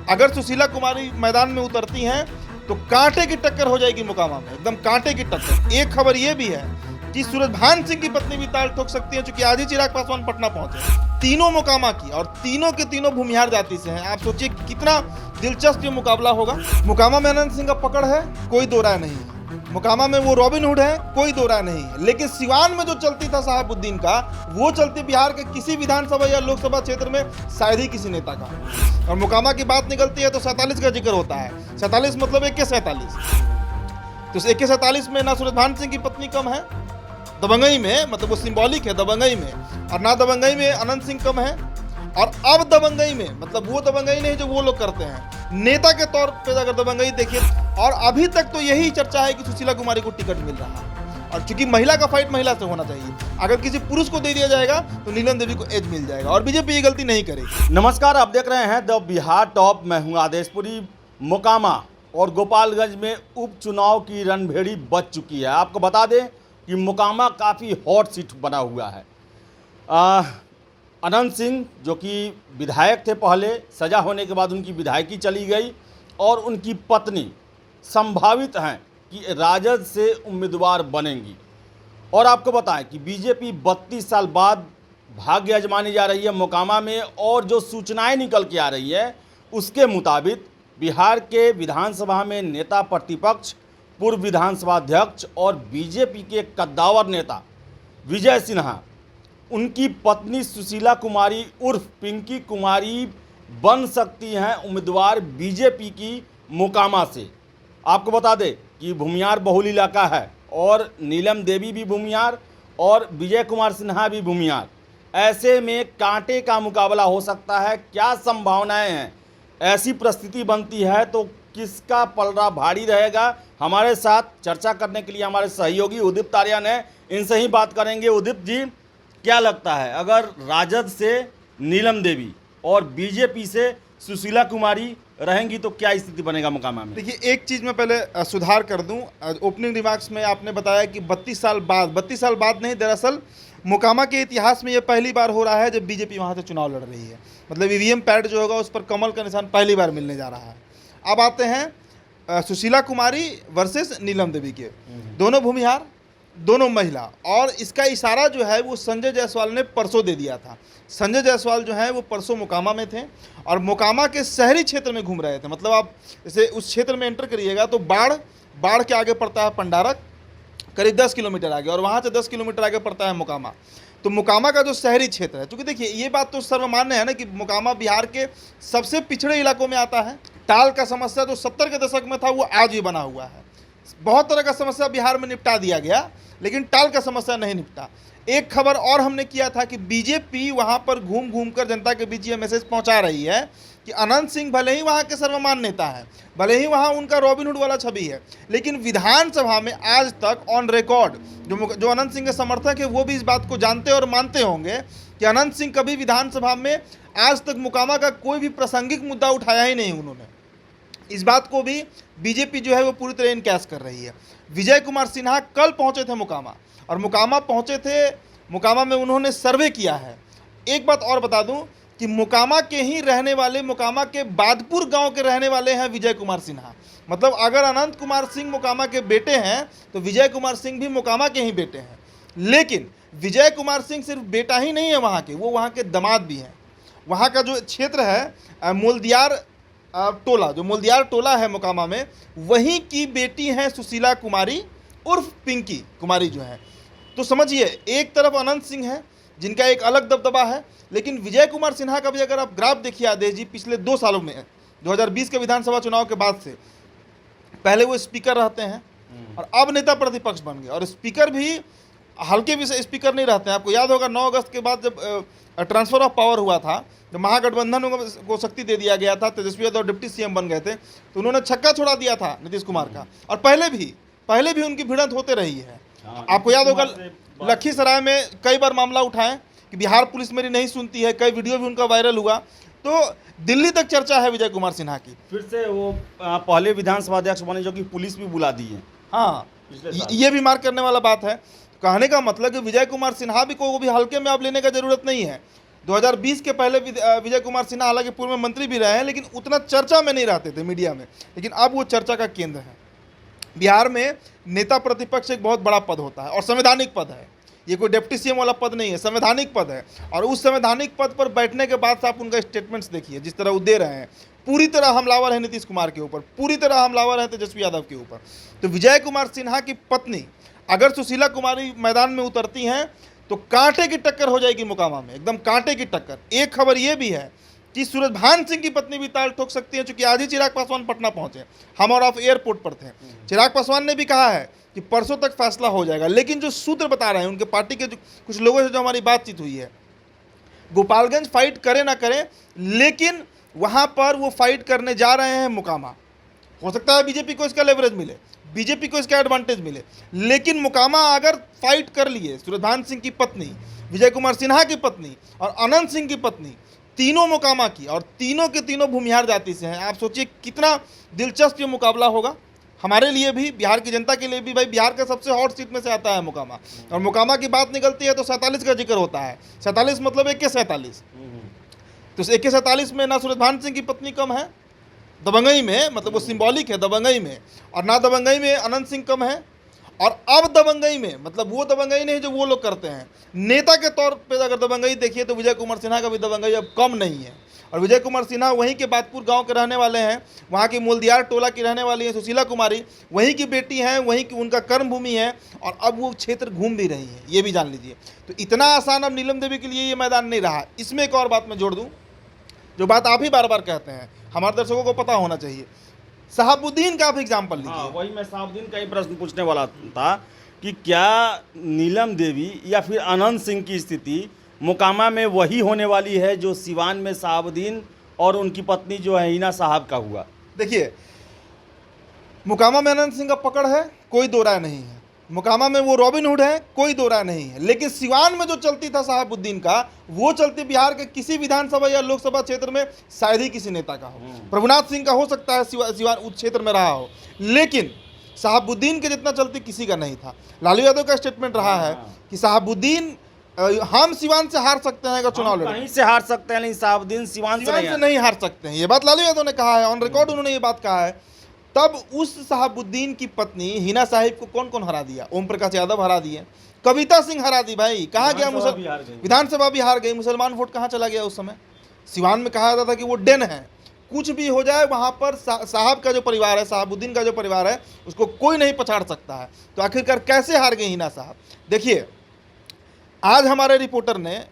अगर सुशीला कुमारी मैदान में उतरती हैं तो कांटे की टक्कर हो जाएगी मोकामा में, एकदम कांटे की टक्कर। एक खबर यह भी है कि सूरजभान सिंह की पत्नी भी ताल ठोक सकती है, क्योंकि आज ही चिराग पासवान पटना पहुंचे। तीनों मोकामा की और तीनों के तीनों भूमिहार जाति से हैं। आप सोचिए कितना दिलचस्प ये मुकाबला होगा। मोकामा में अनंत सिंह का पकड़ है, कोई दो राय नहीं है। मोकामा में वो रॉबिन हुड है, कोई दो राय नहीं है। लेकिन सिवान में जो चलती था साहेबुद्दीन का, वो चलती बिहार के किसी विधानसभा या लोकसभा क्षेत्र में शायद ही किसी नेता का। और मोकामा की बात निकलती है तो 47 का जिक्र होता है। 47 मतलब 1/47। तो 1/47 में ना सूरजभान सिंह की पत्नी कम है दबंगई में, मतलब वो सिंबॉलिक है दबंगई में, और ना दबंगई में अनंत सिंह कम है। और अब दबंगई में मतलब वो दबंगई नहीं जो वो लोग करते हैं, नेता के तौर पे अगर दबंगई देखिए, और अभी तक तो यही चर्चा है कि सुशीला कुमारी को टिकट मिल रहा है। और चूंकि महिला का फाइट महिला से होना चाहिए, अगर किसी पुरुष को दे दिया जाएगा तो नीलम देवी को एज मिल जाएगा, और बीजेपी ये गलती नहीं करेगी। नमस्कार, आप देख रहे हैं द बिहार टॉप। मैं हूं आदेशपुरी। मोकामा और गोपालगंज में उपचुनाव की रणभेड़ी बच चुकी है। आपको बता दें कि मोकामा काफ़ी हॉट सीट बना हुआ है। अनंत सिंह जो कि विधायक थे पहले, सजा होने के बाद उनकी विधायकी चली गई, और उनकी पत्नी संभावित हैं कि राजद से उम्मीदवार बनेंगी। और आपको बताएं कि बीजेपी 32 साल बाद भाग्य आजमाने जा रही है मोकामा में, और जो सूचनाएं निकल के आ रही है उसके मुताबिक बिहार के विधानसभा में नेता प्रतिपक्ष, पूर्व विधानसभा अध्यक्ष और बीजेपी के कद्दावर नेता विजय सिन्हा, उनकी पत्नी सुशीला कुमारी उर्फ पिंकी कुमारी बन सकती हैं उम्मीदवार बीजेपी की मोकामा से। आपको बता दें कि भूमिहार बहुल इलाका है, और नीलम देवी भी भूमिहार और विजय कुमार सिन्हा भी भूमिहार। ऐसे में कांटे का मुकाबला हो सकता है। क्या संभावनाएं हैं? ऐसी परिस्थिति बनती है तो किसका पलड़ा भारी रहेगा? हमारे साथ चर्चा करने के लिए हमारे सहयोगी उदित आर्यन है, इनसे ही बात करेंगे। उदित जी, क्या लगता है अगर राजद से नीलम देवी और बीजेपी से सुशीला कुमारी रहेंगी तो क्या स्थिति बनेगा मोकामा में? देखिए, एक चीज़ मैं पहले सुधार कर दूं। ओपनिंग रिमार्क्स में आपने बताया कि 32 साल बाद नहीं, दरअसल मोकामा के इतिहास में ये पहली बार हो रहा है जब बीजेपी वहाँ से चुनाव लड़ रही है। मतलब ईवीएम पैड जो होगा उस पर कमल का निशान पहली बार मिलने जा रहा है। अब आते हैं सुशीला कुमारी वर्सेस नीलम देवी के। दोनों भूमिहार, दोनों महिला, और इसका इशारा जो है वो संजय जायसवाल ने परसों दे दिया था। संजय जायसवाल जो है वो परसों मोकामा में थे और मोकामा के शहरी क्षेत्र में घूम रहे थे। मतलब आप जैसे उस क्षेत्र में एंटर करिएगा तो बाढ़ के आगे पड़ता है पंडारक, करीब 10 किलोमीटर आगे, और वहाँ से 10 किलोमीटर आगे पड़ता है मोकामा। तो मोकामा का जो शहरी क्षेत्र है, क्योंकि देखिए ये बात तो सर्वमान्य है ना कि मोकामा बिहार के सबसे पिछड़े इलाकों में आता है। टाल का समस्या जो 70 के दशक में था वो आज भी बना हुआ है। बहुत तरह का समस्या बिहार में निपटा दिया गया, लेकिन टाल का समस्या नहीं निपटा। एक खबर और हमने किया था कि बीजेपी वहां पर घूम घूम कर जनता के बीच ये मैसेज पहुंचा रही है कि अनंत सिंह भले ही वहां के सर्वमान्य नेता है, भले ही वहां उनका रॉबिन हुड वाला छवि है, लेकिन विधानसभा में आज तक ऑन रिकॉर्ड जो अनंत सिंह के समर्थक है वो भी इस बात को जानते और मानते होंगे कि अनंत सिंह कभी विधानसभा में आज तक मोकामा का कोई भी प्रासंगिक मुद्दा उठाया ही नहीं उन्होंने। इस बात को भी बीजेपी जो है वो पूरी तरह इनकैश कर रही है। विजय कुमार सिन्हा कल पहुंचे थे मोकामा, और मोकामा पहुंचे थे, मोकामा में उन्होंने सर्वे किया है। एक बात और बता दूं कि मोकामा के ही रहने वाले, मोकामा के बादपुर गांव के रहने वाले हैं विजय कुमार सिन्हा। मतलब अगर अनंत कुमार सिंह मोकामा के बेटे हैं तो विजय कुमार सिंह भी मोकामा के ही बेटे हैं। लेकिन विजय कुमार सिंह सिर्फ बेटा ही नहीं है वहाँ के, वो वहाँ के दामाद भी हैं। वहाँ का जो क्षेत्र है मोलदियार टोला, जो मोलदियार टोला है मोकामा में, वहीं की बेटी हैं सुशीला कुमारी उर्फ पिंकी कुमारी जो है। तो समझिए, एक तरफ अनंत सिंह है जिनका एक अलग दबदबा है, लेकिन विजय कुमार सिन्हा का भी अगर आप ग्राफ देखिए आदेश जी, पिछले 2 सालों में 2020 के विधानसभा चुनाव के बाद से, पहले वो स्पीकर रहते हैं और अब नेता प्रतिपक्ष बन गए, और स्पीकर भी हल्के भी से स्पीकर नहीं रहते हैं। आपको याद होगा 9 अगस्त के बाद जब ट्रांसफर ऑफ पावर हुआ था, जब महागठबंधन को शक्ति दे दिया गया था, तेजस्वी यादव डिप्टी सीएम बन गए थे, तो उन्होंने छक्का छोड़ा दिया था नीतीश कुमार का। और पहले भी उनकी भिड़ंत होते रही है। आपको याद होगा लखीसराय में कई बार मामला उठाएं कि बिहार पुलिस मेरी नहीं सुनती है, कई वीडियो भी उनका वायरल हुआ। तो दिल्ली तक चर्चा है विजय कुमार सिन्हा की। फिर से वो पहले विधानसभा अध्यक्ष बने जो कि पुलिस भी बुला दी है। हाँ, ये भी मार्क करने वाला बात है। कहने का मतलब कि विजय कुमार सिन्हा भी को भी हल्के में अब लेने का जरूरत नहीं है। 2020 के पहले विजय कुमार सिन्हा हालांकि पूर्व में मंत्री भी रहे हैं, लेकिन उतना चर्चा में नहीं रहते थे मीडिया में, लेकिन अब वो चर्चा का केंद्र है। बिहार में नेता प्रतिपक्ष एक बहुत बड़ा पद होता है और संवैधानिक पद है, ये कोई डिप्टी सीएम वाला पद नहीं है, संवैधानिक पद है। और उस संवैधानिक पद पर बैठने के बाद से आप उनका स्टेटमेंट्स देखिए, जिस तरह वो दे रहे हैं, पूरी तरह हमलावर है नीतीश कुमार के ऊपर, पूरी तरह हमलावर है तेजस्वी यादव के ऊपर। तो विजय कुमार सिन्हा की पत्नी अगर सुशीला कुमारी मैदान में उतरती हैं तो कांटे की टक्कर हो जाएगी मोकामा में, एकदम कांटे की टक्कर। एक खबर ये भी है कि सूरजभान सिंह की पत्नी भी ताल ठोक सकती है, क्योंकि आज ही चिराग पासवान पटना पहुंचे, हम और आप एयरपोर्ट पर थे। चिराग पासवान ने भी कहा है कि परसों तक फैसला हो जाएगा, लेकिन जो सूत्र बता रहे हैं उनके पार्टी के कुछ लोगों से जो हमारी बातचीत हुई है, गोपालगंज फाइट करे ना करे, लेकिन वहां पर वो फाइट करने जा रहे हैं मोकामा। हो सकता है बीजेपी को इसका लेवरेज मिले, बीजेपी को इसका एडवांटेज मिले, लेकिन मोकामा अगर फाइट कर लिए, सूरजभान सिंह की पत्नी, विजय कुमार सिन्हा की पत्नी और अनंत सिंह की पत्नी, तीनों मोकामा की, और तीनों के तीनों भूमिहार जाति से हैं। आप सोचिए कितना दिलचस्प ये मुकाबला होगा हमारे लिए भी, बिहार की जनता के लिए भी। भाई बिहार का सबसे हॉट सीट में से आता है मोकामा, और मोकामा की बात निकलती है तो 47 का जिक्र होता है। 47 मतलब 1 तो 1 में ना सूरजभान सिंह की पत्नी कम है दबंगई में, मतलब वो सिंबॉलिक है दबंगई में, और ना दबंगई में अनंत सिंह कम है। और अब दबंगई में, मतलब वो दबंगई नहीं जो वो लोग करते हैं, नेता के तौर पे अगर दबंगई देखिए तो विजय कुमार सिन्हा का भी दबंगई अब कम नहीं है। और विजय कुमार सिन्हा वहीं के बादपुर गांव के रहने वाले हैं, वहाँ की मोलदियार टोला की रहने वाली हैं सुशीला कुमारी, वहीं की बेटी हैं, वहीं की उनका कर्म भूमि है, और अब वो क्षेत्र घूम भी रही है, ये भी जान लीजिए। तो इतना आसान अब नीलम देवी के लिए ये मैदान नहीं रहा। इसमें एक और बात मैं जोड़ दूँ, जो बात आप ही बार बार कहते हैं, हमारे दर्शकों को पता होना चाहिए। शहाबुद्दीन का आप एग्जाम्पल लीजिए। हाँ, वही मैं शहाबुद्दीन का ही प्रश्न पूछने वाला था कि क्या नीलम देवी या फिर अनंत सिंह की स्थिति मोकामा में वही होने वाली है जो सिवान में शहाबुद्दीन और उनकी पत्नी जो है हिना साहब का हुआ? देखिए, मोकामा में अनंत सिंह का पकड़ है, कोई दो राय नहीं है। मोकामा में वो रॉबिन हुड है, कोई दो राय नहीं है। लेकिन सिवान में जो चलती था शहाबुद्दीन का, वो चलती बिहार के किसी विधानसभा या लोकसभा क्षेत्र में शायद ही किसी नेता का हो। प्रभुनाथ सिंह का हो सकता है सिवान उस क्षेत्र में रहा हो, लेकिन शहाबुद्दीन के जितना चलती किसी का नहीं था। लालू यादव का स्टेटमेंट रहा है कि शहाबुद्दीन, हम सिवान से हार सकते हैं अगर चुनाव लड़े, कहीं से हार सकते हैं, लेकिन शहाबुद्दीन सिवान से नहीं हार सकते हैं। ये बात लालू यादव ने कहा है, ऑन रिकॉर्ड उन्होंने ये बात कहा है। तब उस शहाबुद्दीन की पत्नी हिना साहिब को कौन कौन हरा दिया? ओम प्रकाश यादव हरा दिए, कविता सिंह हरा दी। भाई कहाँ गया? विधानसभा भी हार गई। मुसलमान वोट कहाँ चला गया उस समय? सिवान में कहा जाता था कि वो डेन है, कुछ भी हो जाए वहाँ पर साहब का जो परिवार है, शहाबुद्दीन का जो परिवार है, उसको कोई नहीं पछाड़ सकता है। तो आखिरकार कैसे हार गई हिना साहब? देखिए, आज हमारे रिपोर्टर ने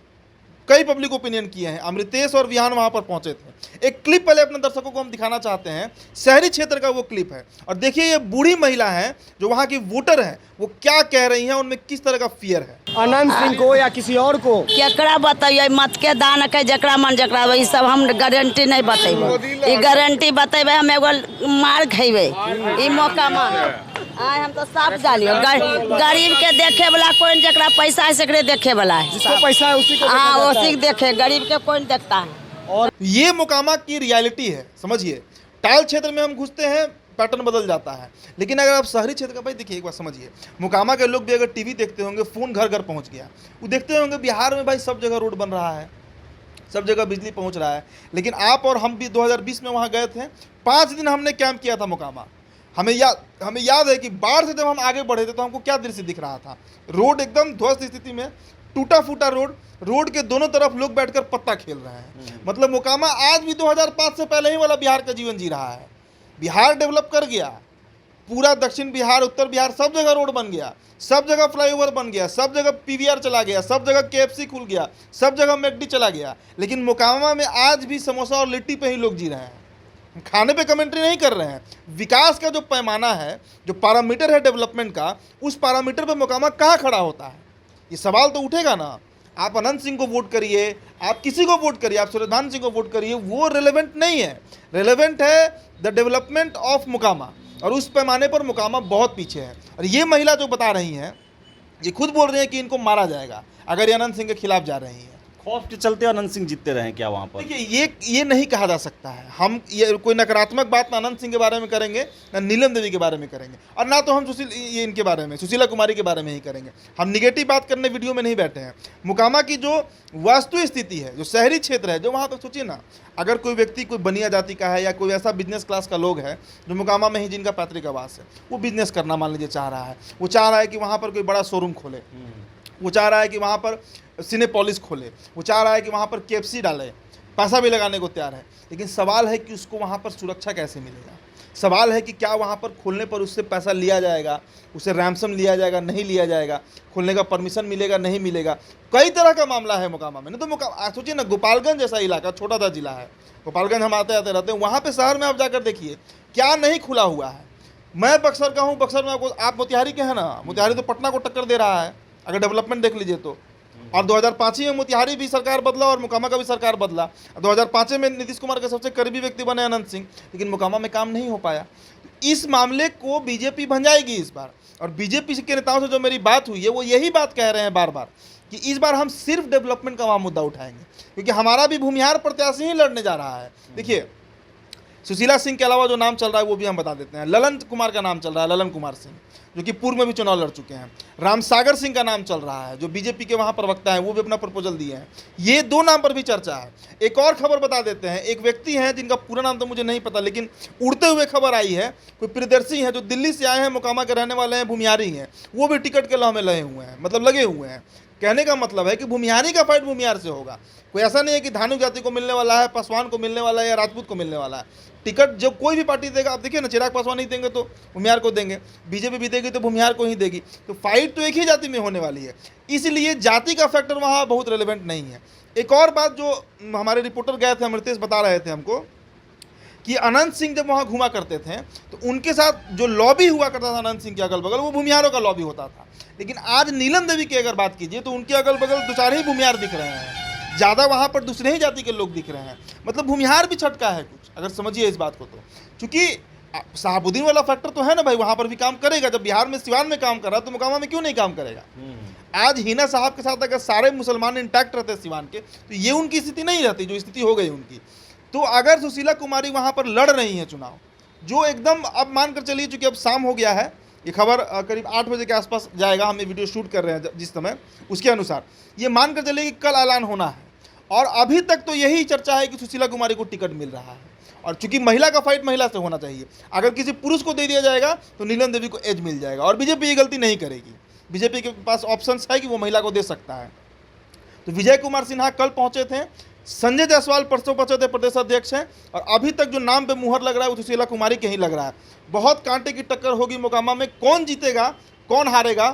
कई पब्लिक ओपिनियन किए हैं, अमृतेश और विहान वहां पर पहुंचे थे। एक क्लिप पहले अपने दर्शकों को हम दिखाना चाहते हैं, शहरी क्षेत्र का वो क्लिप है, और देखिए ये बूढ़ी महिला है जो वहां की वोटर है, वो क्या कह रही हैं, उनमें किस तरह का फियर है। अनंत सिंह को या किसी और को केकरा बताइए, मत के दान के जकरा मन जकरा, ई सब हम गारंटी नहीं बतेबे। ई गारंटी बतेबे हम एगो मार खेबे, ई मौका मान आए हम तो साफ जानियो। गरीब के देखे वाला कोई जकरा पैसा है सकरे देखे वाला है, जिसको पैसा है उसी को हाँ उसी देखे, गरीब के कौन देखता है। और ये मोकामा की रियलिटी है, समझिए। टाइल क्षेत्र में हम घुसते हैं, पैटर्न बदल जाता है, लेकिन अगर आप शहरी क्षेत्र का, भाई देखिए एक बात समझिए, मोकामा के लोग भी अगर टीवी देखते होंगे, फ़ोन घर घर पहुंच गया, वो देखते होंगे बिहार में भाई सब जगह रोड बन रहा है, सब जगह बिजली पहुंच रहा है। लेकिन आप और हम भी 2020 में वहाँ गए थे, 5 दिन हमने कैंप किया था मोकामा। हमें याद है कि बाढ़ से जब हम आगे बढ़े थे तो हमको क्या दृश्य दिख रहा था? रोड एकदम ध्वस्त स्थिति में, टूटा फूटा रोड के दोनों तरफ लोग बैठकर पत्ता खेल रहे हैं। मतलब मोकामा आज भी 2005 से पहले ही वाला बिहार का जीवन जी रहा है। बिहार डेवलप कर गया, पूरा दक्षिण बिहार, उत्तर बिहार, सब जगह रोड बन गया, सब जगह फ्लाईओवर बन गया, सब जगह पीवीआर चला गया, सब जगह केएफसी खुल गया, सब जगह मैकडी चला गया। लेकिन मोकामा में आज भी समोसा और लिट्टी पे ही लोग जी रहे हैं। खाने पे कमेंट्री नहीं कर रहे हैं। विकास का जो पैमाना है, जो पैरामीटर है डेवलपमेंट का, उस पैरामीटर पे मोकामा कहाँ खड़ा होता है? ये सवाल तो उठेगा ना। आप अनंत सिंह को वोट करिए, आप किसी को वोट करिए, आप सूरजभान सिंह को वोट करिए, वो रिलेवेंट नहीं है। रिलेवेंट है द डेवलपमेंट ऑफ मोकामा, और उस पैमाने पर मोकामा बहुत पीछे है। और ये महिला जो बता रही हैं, ये खुद बोल रही हैं कि इनको मारा जाएगा अगर ये अनंत सिंह के खिलाफ जा रही हैं, खौफ के चलते अनंत सिंह जीतते रहे क्या वहाँ पर? देखिए ये नहीं कहा जा सकता है। हम ये कोई नकारात्मक बात ना अनंत सिंह के बारे में करेंगे, ना नीलम देवी के बारे में करेंगे, और ना तो हम ये इनके बारे में सुशीला कुमारी के बारे में ही करेंगे। हम निगेटिव बात करने वीडियो में नहीं बैठे हैं। मोकामा की जो वास्तु स्थिति है, जो शहरी क्षेत्र है, जो वहाँ पर सोचिए ना, अगर कोई व्यक्ति कोई बनिया जाति का है या कोई ऐसा बिजनेस क्लास का लोग है जो मोकामा में ही जिनका पैतृक आवास है, वो बिजनेस करना मान लीजिए चाह रहा है, वो चाह रहा है कि वहाँ पर कोई बड़ा शोरूम खोले, वो चाह रहा है कि वहाँ पर सिनेपोलिस खोले, वो चाह रहा है कि वहाँ पर KFC डाले, पैसा भी लगाने को तैयार है, लेकिन सवाल है कि उसको वहाँ पर सुरक्षा कैसे मिलेगा। सवाल है कि क्या वहाँ पर खोलने पर उससे पैसा लिया जाएगा, उसे रैंसम लिया जाएगा, नहीं लिया जाएगा, खोलने का परमिशन मिलेगा, नहीं मिलेगा। कई तरह का मामला है मोकामा में। नहीं तो सोचिए ना, गोपालगंज जैसा इलाका, छोटा सा जिला है गोपालगंज, हम आते आते रहते हैं, वहाँ पर शहर में आप जाकर देखिए क्या नहीं खुला हुआ है। मैं बक्सर का हूँ, बक्सर में आप मोतिहारी के हैं ना, मोतिहारी तो पटना को टक्कर दे रहा है अगर डेवलपमेंट देख लीजिए तो। और 2005 में मोतिहारी भी सरकार बदला और मोकामा का भी सरकार बदला। 2005 में नीतीश कुमार के सबसे करीबी व्यक्ति बने अनंत सिंह, लेकिन मोकामा में काम नहीं हो पाया। इस मामले को बीजेपी भंजाएगी इस बार, और बीजेपी के नेताओं से जो मेरी बात हुई है वो यही बात कह रहे हैं बार बार कि इस बार हम सिर्फ डेवलपमेंट का वहाँ मुद्दा उठाएंगे, क्योंकि हमारा भी भूमिहार प्रत्याशी ही लड़ने जा रहा है। देखिए, सुशीला सिंह के अलावा जो नाम चल रहा है वो भी हम बता देते हैं। ललन कुमार का नाम चल रहा है, ललन कुमार सिंह, जो कि पूर्व में भी चुनाव लड़ चुके हैं। रामसागर सिंह का नाम चल रहा है, जो बीजेपी के वहाँ प्रवक्ता हैं, वो भी अपना प्रपोजल दिए हैं। ये 2 नाम पर भी चर्चा है। एक और खबर बता देते हैं, एक व्यक्ति हैं जिनका पूरा नाम तो मुझे नहीं पता, लेकिन उड़ते हुए खबर आई है, कोई प्रियदर्शी हैं जो दिल्ली से आए हैं, मोकामा के रहने वाले हैं, भूमिहारी हैं, वो भी टिकट के लाभ में लगे हुए हैं, मतलब लगे हुए हैं। कहने का मतलब है कि भूमिहारी का फाइट भूमिहार से होगा। कोई ऐसा नहीं है कि धानुक जाति को मिलने वाला है, पासवान को मिलने वाला है या राजपूत को मिलने वाला है। टिकट जब कोई भी पार्टी देगा, आप देखिए ना, चिराग पासवान ही देंगे तो भूमिहार को देंगे, बीजेपी भी देगी तो भूमिहार को ही देगी। तो फाइट तो एक ही जाति में होने वाली है, इसलिए जाति का फैक्टर वहाँ बहुत रेलिवेंट नहीं है। एक और बात जो हमारे रिपोर्टर गए थे, अमृतेश बता रहे थे हमको, कि अनंत सिंह जब वहाँ घुमा करते थे तो उनके साथ जो लॉबी हुआ करता था अनंत सिंह के अगल बगल, वो भूमिहारों का लॉबी होता था। लेकिन आज नीलम देवी की अगर बात कीजिए तो उनके अगल बगल 2-4 ही भूमिहार दिख रहे हैं, ज़्यादा वहाँ पर दूसरे ही जाति के लोग दिख रहे हैं। मतलब भूमिहार भी छटका है कुछ, अगर समझिए इस बात को। तो चूँकि शहाबुद्दीन वाला फैक्टर तो है ना भाई, वहाँ पर भी काम करेगा। जब बिहार में सिवान में काम कर रहा है तो मोकामा में क्यों नहीं काम करेगा। आज हिना साहब के साथ अगर सारे मुसलमान इंटैक्ट रहते सिवान के, तो ये उनकी स्थिति नहीं रहती जो स्थिति हो गई उनकी। तो अगर सुशीला कुमारी वहाँ पर लड़ रही हैं चुनाव, जो एकदम अब मानकर चलिए, चूँकि अब शाम हो गया है, ये खबर करीब 8 बजे के आसपास जाएगा, हम ये वीडियो शूट कर रहे हैं जिस समय, उसके अनुसार ये मानकर चलिए कि कल ऐलान होना है। और अभी तक तो यही चर्चा है कि सुशीला कुमारी को टिकट मिल रहा है, और चूंकि महिला का फाइट महिला से होना चाहिए, अगर किसी पुरुष को दे दिया जाएगा तो नीलम देवी को एज मिल जाएगा, और बीजेपी ये गलती नहीं करेगी। बीजेपी के पास ऑप्शंस है कि वो महिला को दे सकता है। तो विजय कुमार सिन्हा कल पहुंचे थे, संजय जायसवाल परसों पहुंचे थे, प्रदेश अध्यक्ष हैं, और अभी तक जो नाम पे मुहर लग रहा है वो सुशीला कुमारी के ही लग रहा है। बहुत कांटे की टक्कर होगी मोकामा में, कौन जीतेगा कौन हारेगा।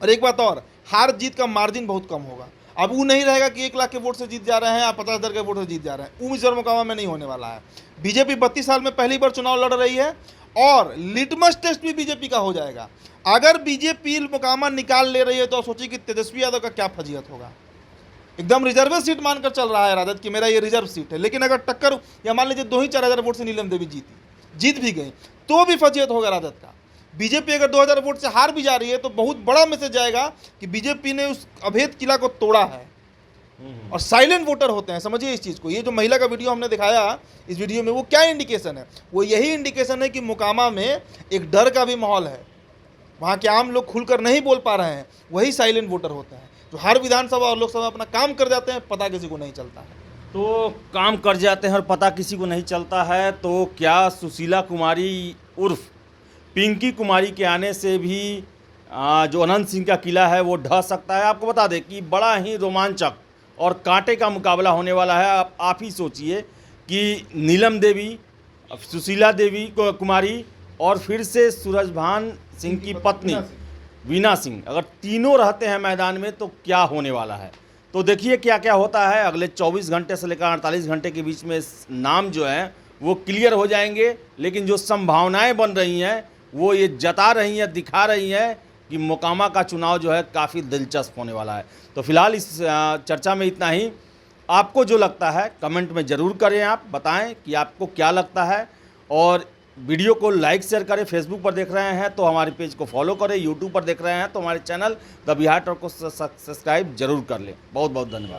और एक बात और, हार जीत का मार्जिन बहुत कम होगा। अब वो नहीं रहेगा कि 1 लाख के वोट से जीत जा रहे हैं या 50,000 के वोट से जीत जा रहे हैं। इस बार मोकामा में नहीं होने वाला है। बीजेपी 32 साल में पहली बार चुनाव लड़ रही है, और लिटमस टेस्ट भी बीजेपी का हो जाएगा। अगर बीजेपी मोकामा निकाल ले रही है तो सोचिए कि तेजस्वी यादव का क्या फजीहत होगा। एकदम रिजर्व सीट मानकर चल रहा है राजद की, मेरा ये रिजर्व सीट है, लेकिन अगर टक्कर, या मान लीजिए 2-4 वोट से नीलम देवी जीत भी गई, तो भी फजीहत होगा राजद का। बीजेपी अगर 2000 वोट से हार भी जा रही है तो बहुत बड़ा मैसेज जाएगा कि बीजेपी ने उस अभेद किला को तोड़ा है, और साइलेंट वोटर होते हैं, समझिए इस चीज़ को। ये जो महिला का वीडियो हमने दिखाया, इस वीडियो में वो क्या इंडिकेशन है, वो यही इंडिकेशन है कि मोकामा में एक डर का भी माहौल है। वहाँ के आम लोग खुलकर नहीं बोल पा रहे हैं, वही साइलेंट वोटर होते हैं, जो हर विधानसभा और लोकसभा अपना काम कर जाते हैं, पता किसी को नहीं चलता है। तो काम कर जाते हैं और पता किसी को नहीं चलता है। तो क्या सुशीला कुमारी उर्फ पिंकी कुमारी के आने से भी जो अनंत सिंह का किला है वो ढह सकता है? आपको बता दें कि बड़ा ही रोमांचक और कांटे का मुकाबला होने वाला है। आप ही सोचिए कि नीलम देवी, सुशीला देवी कुमारी और फिर से सूरजभान सिंह की पत्नी वीना सिंह, अगर तीनों रहते हैं मैदान में तो क्या होने वाला है। तो देखिए क्या क्या होता है। अगले 24 घंटे से लेकर 48 घंटे के बीच में नाम जो है वो क्लियर हो जाएंगे, लेकिन जो संभावनाएं बन रही हैं वो ये जता रही हैं, दिखा रही हैं कि मोकामा का चुनाव जो है काफ़ी दिलचस्प होने वाला है। तो फिलहाल इस चर्चा में इतना ही। आपको जो लगता है कमेंट में ज़रूर करें, आप बताएं कि आपको क्या लगता है, और वीडियो को लाइक शेयर करें। फेसबुक पर देख रहे हैं तो हमारे पेज को फॉलो करें, यूट्यूब पर देख रहे हैं तो हमारे चैनल द बिहार टॉक को सब्सक्राइब जरूर कर लें। बहुत बहुत धन्यवाद।